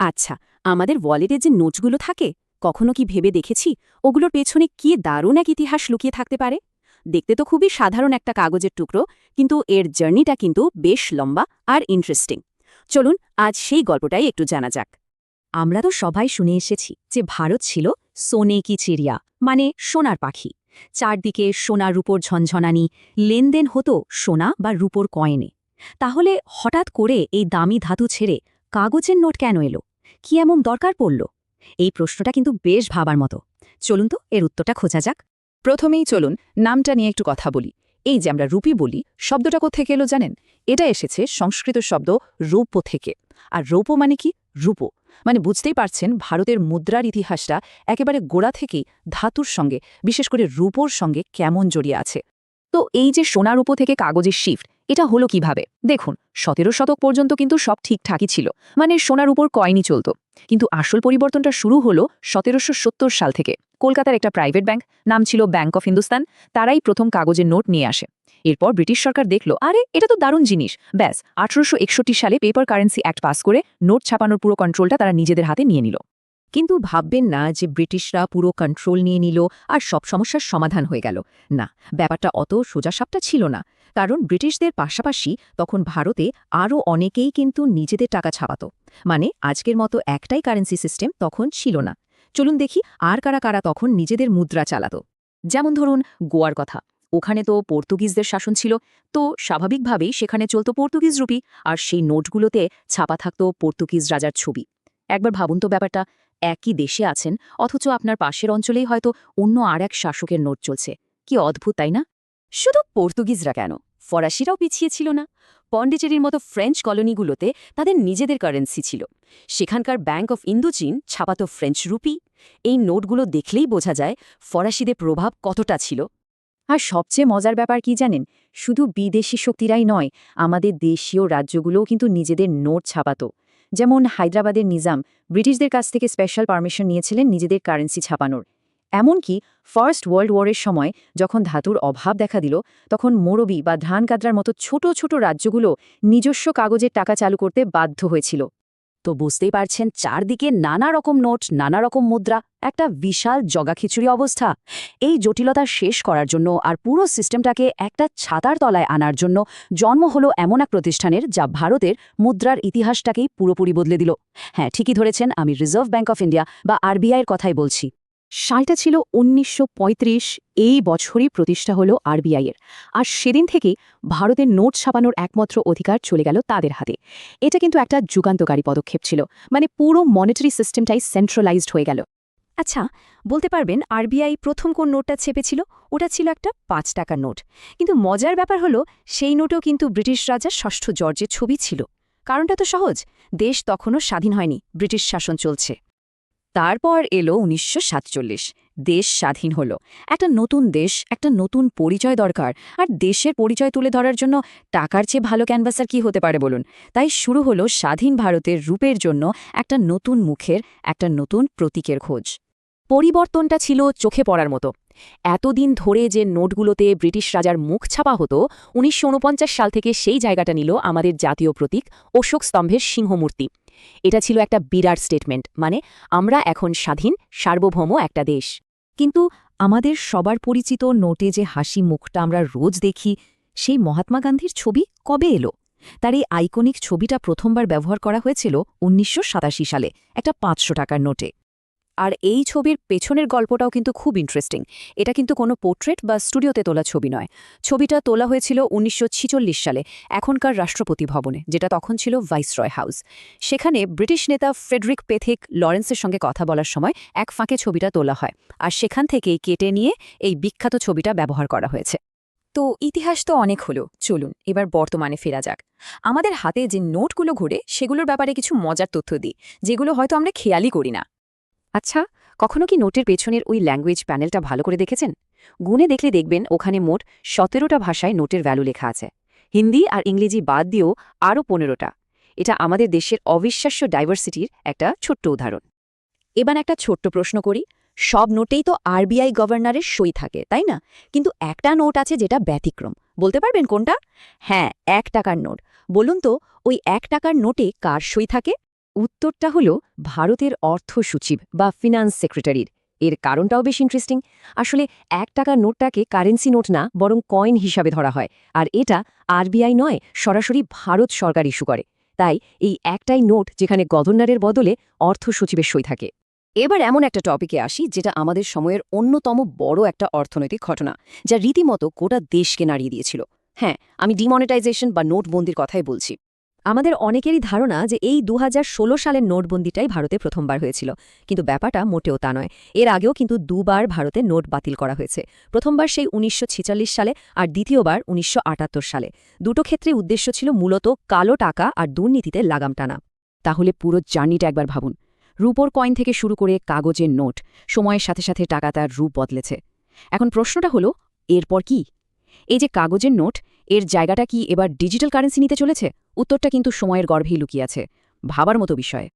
আচ্ছা, আমাদের ওয়ালেটে যে নোটগুলো থাকে কখনো কি ভেবে দেখেছি ওগুলোর পেছনে কি দারুণ এক ইতিহাস লুকিয়ে থাকতে পারে? দেখতে তো খুবই সাধারণ একটা কাগজের টুকরো, কিন্তু এর জার্নিটা কিন্তু বেশ লম্বা আর ইন্টারেস্টিং। চলুন আজ সেই গল্পটাই একটু জানা যাক। আমরা তো সবাই শুনে এসেছি যে ভারত ছিল সোনে কি চিড়িয়া, মানে সোনার পাখি। চারদিকে সোনার রূপোর ঝনঝনানি, লেনদেন হতো সোনা বা রূপোর কয়েনে। তাহলে হঠাৎ করে এই দামি ধাতু ছেড়ে কাগজের নোট কেন এলো? কি এমন দরকার পড়ল? এই প্রশ্নটা কিন্তু বেশ ভাবার মতো। চলুন তো এর উত্তরটা খোঁজা যাক। প্রথমেই চলুন নামটা নিয়ে একটু কথা বলি। এই যে আমরা রুপি বলি, শব্দটা কোত্থেকে এলো জানেন? এটা এসেছে সংস্কৃত শব্দ রৌপ্য থেকে। আর রৌপ্য মানে কি? রূপো। মানে বুঝতেই পারছেন, ভারতের মুদ্রার ইতিহাসটা একেবারে গোড়া থেকেই ধাতুর সঙ্গে, বিশেষ করে রূপোর সঙ্গে কেমন জড়িয়ে আছে। তো এই যে সোনার রূপো থেকে কাগজের শিফট, এটা হলো কিভাবে? দেখুন, ১৭ শতক পর্যন্ত কিন্তু সব ঠিকঠাকই ছিল, মানে সোনার উপর কয়েনই চলত। কিন্তু আসল পরিবর্তনটা শুরু হলো ১৭৭০ সাল থেকে। কলকাতার একটা প্রাইভেট ব্যাংক, নাম ছিল ব্যাংক অফ হিন্দুস্তান, তারাই প্রথম কাগজের নোট নিয়ে আসে। এরপর ব্রিটিশ সরকার দেখল, আরে এটা তো দারুণ জিনিস। ব্যাস ১৮৬১ সালে পেপার কারেন্সি অ্যাক্ট পাস করে নোট ছাপানোর পুরো কন্ট্রোলটা তারা নিজেদের হাতে নিয়ে নিল। কিন্তু ভাববেন না যে ব্রিটিশরা পুরো কন্ট্রোল নিয়ে নিল আর সব সমস্যার সমাধান হয়ে গেল। না, ব্যাপারটা অত সোজাসাপটা ছিল না। কারণ ব্রিটিশদের পাশাপাশি তখন ভারতে আরও অনেকেই কিন্তু নিজেদের টাকা ছাপাত। মানে আজকের মতো একটাই কারেন্সি সিস্টেম তখন ছিল না। চলুন দেখি আর কারা কারা তখন নিজেদের মুদ্রা চালাত। যেমন ধরুন গোয়ার কথা। ওখানে তো পর্তুগিজদের শাসন ছিল, তো স্বাভাবিকভাবেই সেখানে চলত পর্তুগিজ রুপি, আর সেই নোটগুলোতে ছাপা থাকত পর্তুগিজ রাজার ছবি। একবার ভাবুন তো ব্যাপারটা, একই দেশে আছেন অথচ আপনার পাশের অঞ্চলেই হয়তো অন্য আর এক শাসকের নোট চলছে। কি অদ্ভুত, তাই না? শুধু পর্তুগিজরা কেন, ফরাসিরাও পিছিয়ে ছিল না। পন্ডিচেরির মতো ফ্রেঞ্চ কলোনিগুলোতে তাদের নিজেদের কারেন্সি ছিল। সেখানকার ব্যাংক অফ ইন্দোচীন ছাপাত ফ্রেঞ্চ রুপি। এই নোটগুলো দেখলেই বোঝা যায় ফরাসিদের প্রভাব কতটা ছিল। আর সবচেয়ে মজার ব্যাপার কি জানেন? শুধু বিদেশি শক্তিরাই নয়, আমাদের দেশীয় রাজ্যগুলোও কিন্তু নিজেদের নোট ছাপাত। যেমন হায়দ্রাবাদের নিজাম ব্রিটিশদের কাছ থেকে স্পেশাল পারমিশন নিয়েছিলেন নিজেদের কারেন্সি ছাপানোর। এমনকি ফার্স্ট ওয়ার্ল্ড ওয়ারের সময় যখন ধাতুর অভাব দেখা দিল, তখন মোরবি বা ধানকাদ্রার মতো ছোট ছোট রাজ্যগুলো নিজস্ব কাগজের টাকা চালু করতে বাধ্য হয়েছিল। তো বুঝতেই পারছেন, চারদিকে নানা রকম নোট, নানা রকম মুদ্রা, একটা বিশাল জগাখিচুড়ি অবস্থা। এই জটিলতা শেষ করার জন্য আর পুরো সিস্টেমটাকে একটা ছাতার তলায় আনার জন্য জন্ম হলো এমন এক প্রতিষ্ঠানের, যা ভারতের মুদ্রার ইতিহাসটাকেই পুরোপুরি বদলে দিল। হ্যাঁ, ঠিকই ধরেছেন, আমি রিজার্ভ ব্যাংক অফ ইন্ডিয়া বা আরবিআইয়ের কথাই বলছি। সালটা ছিল ১৯৩৫। এই বছরই প্রতিষ্ঠা হলো আরবিআইয়ের। আর সেদিন থেকেই ভারতের নোট ছাপানোর একমাত্র অধিকার চলে গেল তাদের হাতে। এটা কিন্তু একটা যুগান্তকারী পদক্ষেপ ছিল, মানে পুরো মনিটারি সিস্টেমটাই সেন্ট্রালাইজড হয়ে গেল। আচ্ছা, বলতে পারবেন আরবিআই প্রথম কোন নোটটা ছেপেছিল? ওটা ছিল একটা ৫ টাকার নোট। কিন্তু মজার ব্যাপার হলো, সেই নোটেও কিন্তু ব্রিটিশ রাজা ষষ্ঠ জর্জের ছবি ছিল। কারণটা তো সহজ, দেশ তখনও স্বাধীন হয়নি, ব্রিটিশ শাসন চলছে। তারপর এলো ১৯৪৭। দেশ স্বাধীন হলো। একটা নতুন দেশ, একটা নতুন পরিচয় দরকার। আর দেশের পরিচয় তুলে ধরার জন্য টাকার চেয়ে ভালো ক্যানভাসার কি হতে পারে বলুন? তাই শুরু হলো স্বাধীন ভারতের রূপের জন্য একটা নতুন মুখের, একটা নতুন প্রতীকের খোঁজ। পরিবর্তনটা ছিল চোখে পড়ার মতো। এতদিন ধরে যে নোটগুলোতে ব্রিটিশ রাজার মুখ ছাপা হতো, ১৯৪৯ সাল থেকে সেই জায়গাটা নিল আমাদের জাতীয় প্রতীক অশোক স্তম্ভের সিংহমূর্তি। এটা ছিল একটা বিরাট স্টেটমেন্ট, মানে আমরা এখন স্বাধীন, সার্বভৌম একটা দেশ। কিন্তু আমাদের সবার পরিচিত নোটে যে হাসি মুখটা আমরা রোজ দেখি, সেই মহাত্মা গান্ধীর ছবি কবে এলো? তার এই আইকনিক ছবিটা প্রথমবার ব্যবহার করা হয়েছিল ১৯৮৭ সালে একটা ৫০০ টাকার নোটে। আর এই ছবির পেছনের গল্পটাও কিন্তু খুব ইন্টারেস্টিং। এটা কিন্তু কোনো পোর্ট্রেট বা স্টুডিওতে তোলা ছবি নয়। ছবিটা তোলা হয়েছিল ১৯৪৬ সালে এখনকার রাষ্ট্রপতি ভবনে, যেটা তখন ছিল ভাইসরয় হাউস। সেখানে ব্রিটিশ নেতা ফ্রেডরিক পেথিক লরেন্সের সঙ্গে কথা বলার সময় এক ফাঁকে ছবিটা তোলা হয়, আর সেখান থেকেই কেটে নিয়ে এই বিখ্যাত ছবিটা ব্যবহার করা হয়েছে। তো ইতিহাস তো অনেক হলো, চলুন এবার বর্তমানে ফেরা যাক। আমাদের হাতে যে নোটগুলো ঘুরে, সেগুলোর ব্যাপারে কিছু মজার তথ্য দিই, যেগুলো হয়তো আমরা খেয়ালই করি না। আচ্ছা, কখনো কি নোটের পেছনের ওই ল্যাঙ্গুয়েজ প্যানেলটা ভালো করে দেখেছেন? গুণে দেখলে দেখবেন ওখানে মোট ১৭টা ভাষায় নোটের ভ্যালু লেখা আছে। হিন্দি আর ইংরেজি বাদ দিয়েও আরও ১৫টা। এটা আমাদের দেশের অবিশ্বাস্য ডাইভার্সিটির একটা ছোট্ট উদাহরণ। এবার একটা ছোট্ট প্রশ্ন করি, সব নোটেই তো আরবিআই গভর্নরের সই থাকে, তাই না? কিন্তু একটা নোট আছে যেটা ব্যতিক্রম, বলতে পারবেন কোনটা? হ্যাঁ, ১ টাকার নোট। বলুন তো, ওই ১ টাকার নোটে কার সই থাকে? উত্তরটা হল ভারতের অর্থ সচিব বা ফিনান্স সেক্রেটারির। এর কারণটাও বেশ ইন্টারেস্টিং। আসলে ১ টাকার নোটটাকে কারেন্সি নোট না, বরং কয়েন হিসাবে ধরা হয়। আর এটা আরবিআই নয়, সরাসরি ভারত সরকার ইস্যু করে। তাই এই একটাই নোট যেখানে গভর্নরের বদলে অর্থ সচিবের সই থাকে। এবার এমন একটা টপিকে আসি যেটা আমাদের সময়ের অন্যতম বড় একটা অর্থনৈতিক ঘটনা, যা রীতিমতো গোটা দেশকে নাড়িয়ে দিয়েছিল। হ্যাঁ, আমি ডিমনিটাইজেশন বা নোটবন্দির কথাই বলছি। আমাদের অনেকেরই ধারণা যে এই ২০১৬ সালের নোটবন্দিটাই ভারতে প্রথমবার হয়েছিল, কিন্তু ব্যাপারটা মোটেও তা নয়। এর আগেও কিন্তু দুবার ভারতে নোট বাতিল করা হয়েছে। প্রথমবার সেই ১৯৪৬ সালে আর দ্বিতীয়বার ১৯৭৮ সালে। দুটো ক্ষেত্রে উদ্দেশ্য ছিল মূলত কালো টাকা আর দুর্নীতিতে লাগাম টানা। তাহলে পুরো জার্নিটা একবার ভাবুন। রূপোর কয়েন থেকে শুরু করে কাগজের নোট, সময়ের সাথে সাথে টাকা তার রূপ বদলেছে। এখন প্রশ্নটা হলো, এরপর কি? এই যে কাগজের নোট, এর জায়গাটা কি এবার ডিজিটাল কারেন্সি নিতে চলেছে? উত্তরটা কিন্তু সময়ের গর্ভেই লুকিয়ে আছে। ভাবার মতো বিষয়।